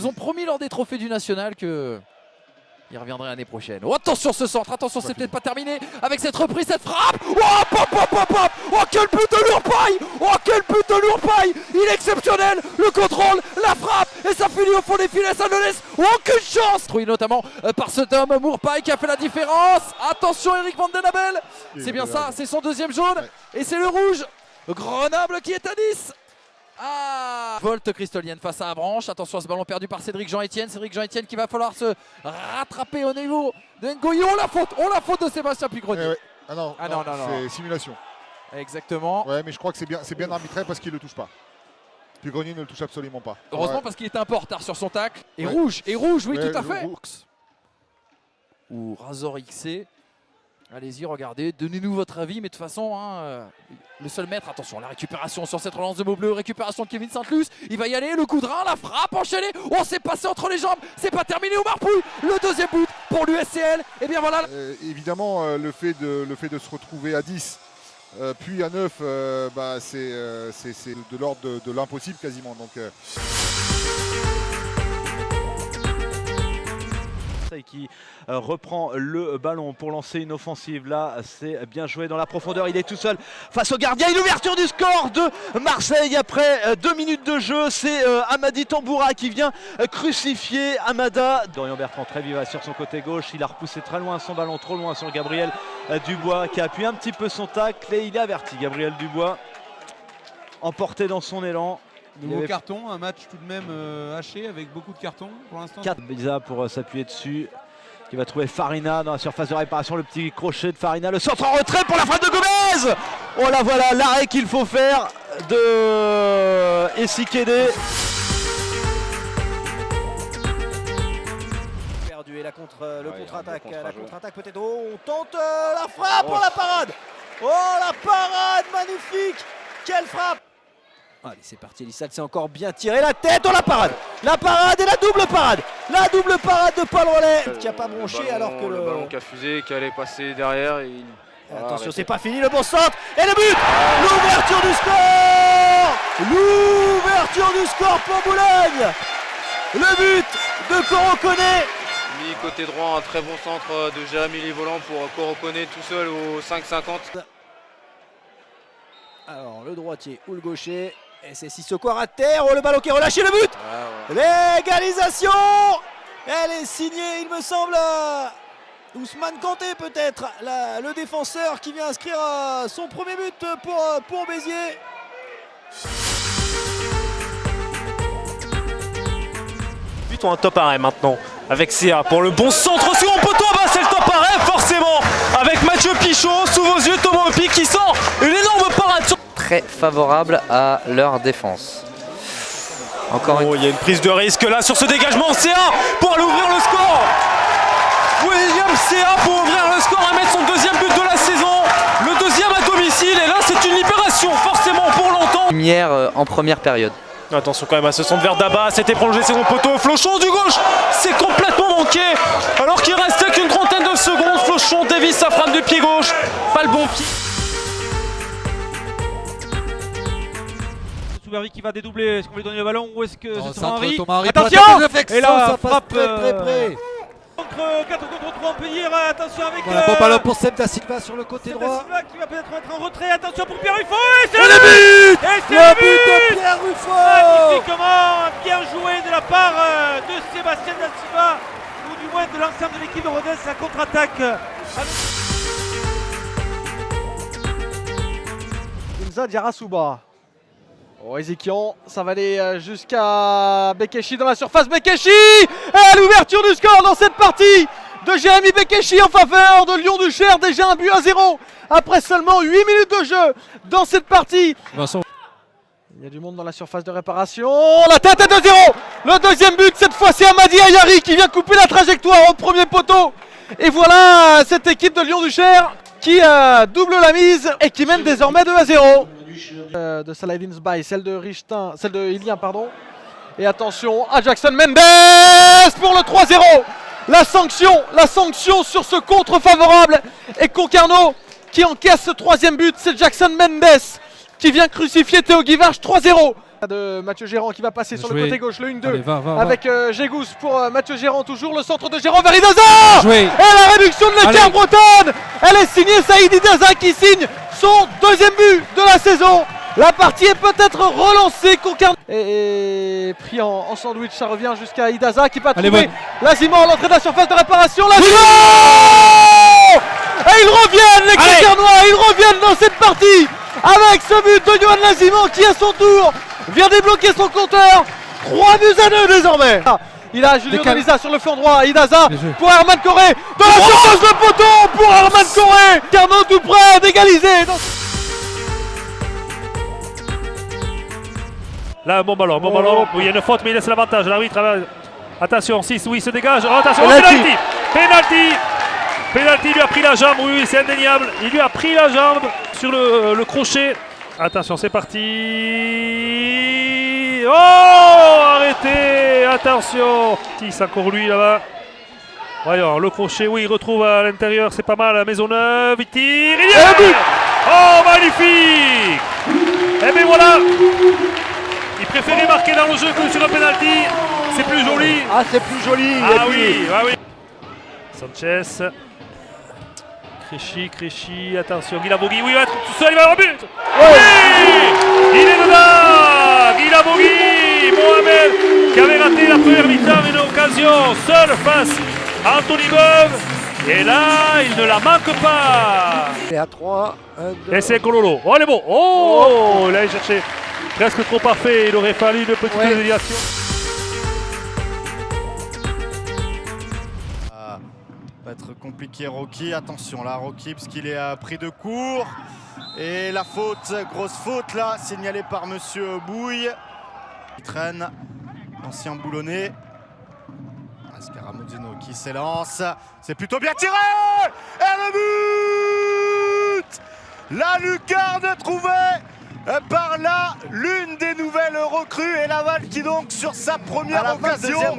ont promis lors des trophées du national que il reviendrait l'année prochaine. Oh, attention ce centre, attention, c'est peut-être pas terminé avec cette reprise, cette frappe. Oh, pop, pop, pop, pop. Oh, quel but de Lourpaille. Oh, quel but de Lourpaille. Il est exceptionnel, le contrôle, la frappe, et ça finit au fond des filets, ça ne laisse aucune chance. Trouvé notamment par cet homme, Mourpaille, qui a fait la différence. Attention, Eric Van Den Abel. C'est bien ça, c'est son deuxième jaune, et c'est le rouge. Grenoble qui est à 10. Ah, Volte Christolienne face à Abranche. Attention à ce ballon perdu par Cédric Jean-Etienne. Cédric Jean-Etienne qui va falloir se rattraper au niveau de Ngoyi. On la faute de Sébastien Puy-Grenier. Ah non, c'est simulation. Exactement. Ouais, mais je crois que c'est bien arbitré parce qu'il ne le touche pas. Puy-Grenier ne le touche absolument pas. Heureusement parce qu'il était un peu en retard sur son tacle. Et rouge, oui, tout à fait. Ou Razor XC. Allez-y, regardez, donnez-nous votre avis, mais de toute façon, le seul maître, attention, la récupération sur cette relance de Maubleu, récupération de Kevin Sainte-Luce, il va y aller, le coup de rein, la frappe enchaînée, on s'est passé entre les jambes, c'est pas terminé, Omar Pouille, le deuxième but pour l'USCL, et bien voilà. Évidemment, le fait de se retrouver à 10, puis à 9, c'est de l'ordre de l'impossible quasiment. Donc, qui reprend le ballon pour lancer une offensive. Là, c'est bien joué dans la profondeur. Il est tout seul face au gardien. Une ouverture du score de Marseille après 2 minutes de jeu. C'est Amadi Tamboura qui vient crucifier Amada. Dorian Bertrand très vivace sur son côté gauche. Il a repoussé très loin son ballon, trop loin sur Gabriel Dubois qui a appuyé un petit peu son tacle et il est averti. Gabriel Dubois emporté dans son élan. Nouveau carton, un match tout de même haché avec beaucoup de cartons pour l'instant. 4 Biza pour s'appuyer dessus, qui va trouver Farina dans la surface de réparation, le petit crochet de Farina, le centre en retrait pour la frappe de Gomez. Oh là voilà l'arrêt qu'il faut faire de Essikede. Perdu et le contre-attaque peut-être. Oh, on tente la frappe, oh la parade. Oh la parade magnifique. Quelle frappe. Allez, c'est parti, Elissal s'est encore bien tiré la tête. Oh la parade et la double parade. La double parade de Paul Rollet qui n'a pas bronché alors que le ballon qui a fusé, qui allait passer derrière. Attention, c'est pas fini, le bon centre et le but. L'ouverture du score. L'ouverture du score pour Boulogne. Le but de Corocone. Mis côté droit, un très bon centre de Jérémy Livolant pour Corocone tout seul au 5,50. Alors le droitier ou le gaucher. Et c'est Sissoko à terre, oh le ballon qui est relâché, le but. L'égalisation. Elle est signée, il me semble, Ousmane Kanté peut-être, le défenseur qui vient inscrire son premier but pour Béziers. But ont un top arrêt maintenant avec CA pour le bon centre sur mon poteau, c'est le top arrêt forcément avec Mathieu Pichot sous vos yeux, Thomas Opi qui sort une énorme parade. Très favorable à leur défense. Encore il y a une prise de risque là sur ce dégagement. CA pour aller ouvrir le score. William CA pour ouvrir le score et mettre son deuxième but de la saison. Le deuxième à domicile et là c'est une libération forcément pour longtemps. Lumière en première période. Attention quand même à ce centre vers Daba, c'était prolongé, c'est mon poteau. Flochon du gauche, c'est complètement manqué. Alors qu'il restait qu'une trentaine de secondes. Flochon dévisse sa frappe du pied gauche. Pas le bon pied. Soubervi qui va dédoubler, est-ce qu'on va lui donner le ballon ou est-ce que c'est Thomas Henry? Attention. Et là, ça passe très près. Contre 4 contre 3 Montpellier, attention avec Bon ballon pour Seb Da Silva sur le côté droit. Silva qui va peut-être être en retrait, attention pour Pierre Ruffo. Et c'est le but. Et c'est le but de Pierre Ruffo. Magnifiquement bien joué de la part de Sébastien Da Silva, ou du moins de l'ensemble de l'équipe de Rodez, sa contre-attaque. Hamza Diarra-Souba. Oh, Ezekian, ça va aller jusqu'à Bekeshi dans la surface. Bekeshi et l'ouverture du score dans cette partie de Jérémy Bekeshi en faveur de Lyon-Duchère. Déjà un but à 0 après seulement 8 minutes de jeu dans cette partie. Vincent. Il y a du monde dans la surface de réparation. La tête est de 0. Le deuxième but, cette fois c'est Amadi Ayari qui vient couper la trajectoire au premier poteau. Et voilà cette équipe de Lyon-Duchère qui double la mise et qui mène désormais 2 à 0. De Saladin Sbaï, celle de Ilien, pardon. Et attention à Jackson Mendes pour le 3-0. La sanction sur ce contre favorable. Et Concarneau qui encaisse ce troisième but. C'est Jackson Mendes qui vient crucifier Théo Guivarch. 3-0 De Mathieu Gérand qui va passer sur le Joué. côté gauche, le 1-2 Allez, va, avec Gégous pour Mathieu Gérand, toujours le centre de Gérand vers Idaza. Joué. Et la réduction de l'écart Allez. bretonne, elle est signée Saïd Idaza qui signe son deuxième but de la saison. La partie est peut-être relancée. Et pris en sandwich, ça revient jusqu'à Idaza qui va Allez, trouver bonne. Lazimon à l'entrée de la surface de réparation. Lazimon. Et ils reviennent, les Clernois, ils reviennent dans cette partie avec ce but de Yohan Lazimon qui à son tour vient débloquer son compteur. 3-2 désormais. Il a Julio Delisa sur le flanc droit, Idaza pour Herman Corré. De la surface de poteau pour Herman Corré. Carnot tout près d'égaliser. Là, bon ballon. Oui, il y a une faute, mais il laisse l'avantage. L'arbitre, attention, 6, oui, il se dégage. Oh, attention, Penalty, lui a pris la jambe, oui, c'est indéniable. Il lui a pris la jambe sur le crochet. Attention, c'est parti. Oh, arrêtez, attention. C'est encore lui là-bas. Voyons, le crochet, oui, il retrouve à l'intérieur, c'est pas mal. Maisonneuve, il tire, il y a but. Oh, magnifique. Et bien voilà. Il préférait marquer dans le jeu que sur un penalty. C'est plus joli. Ah, c'est plus joli. Ah oui, ah oui. Sanchez. Créchy, attention, Guilavogui, oui, il va être tout seul, il va avoir but. Oui, il est dedans. Guilavogui, Mohamed, qui avait raté la première mi-temps, une occasion, seul face à Anthony Beuve. Et là, il ne la manque pas. Et à 3, Et c'est Cololo. Oh, elle est bon. Oh, il a cherché presque trop parfait. Il aurait fallu une petite déviation. Va être compliqué Rocky, attention là Rocky parce qu'il est pris de court et la faute, grosse faute là signalée par monsieur Bouille. Il traîne, l'ancien boulonnais. Scaramuzzino qui s'élance, c'est plutôt bien tiré et le but. La lucarne trouvée par là l'une des nouvelles recrues et Laval qui donc sur sa première occasion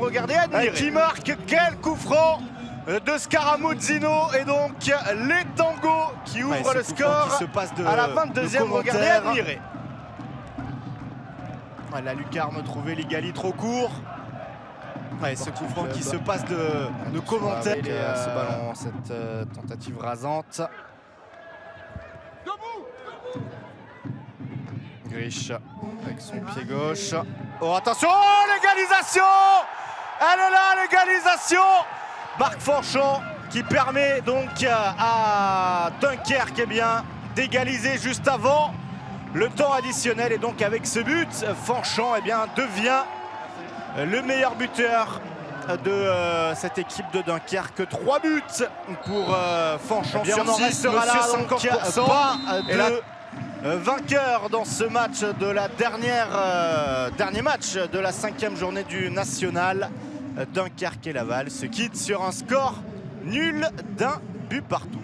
qui marque quel coup franc de Scaramuzzino et donc les tangos qui ouvrent le score qui se passe à la 22e. Regardez, admirez. La lucarne trouvée, Ligali trop court. Ce coup franc qui se passe de commentaires. Ce ballon, cette tentative rasante. Grish avec son pied gauche. Oh attention, l'égalisation. Elle est là, l'égalisation. Marc Fanchon qui permet donc à Dunkerque d'égaliser juste avant le temps additionnel. Et donc avec ce but, Fanchon devient le meilleur buteur de cette équipe de Dunkerque. 3 buts pour Fanchon sur 6. Sera là, 50%. Pas de vainqueur dans ce match de la dernier match de la 5e journée du national. Dunkerque et Laval se quittent sur un score nul d'1 but partout.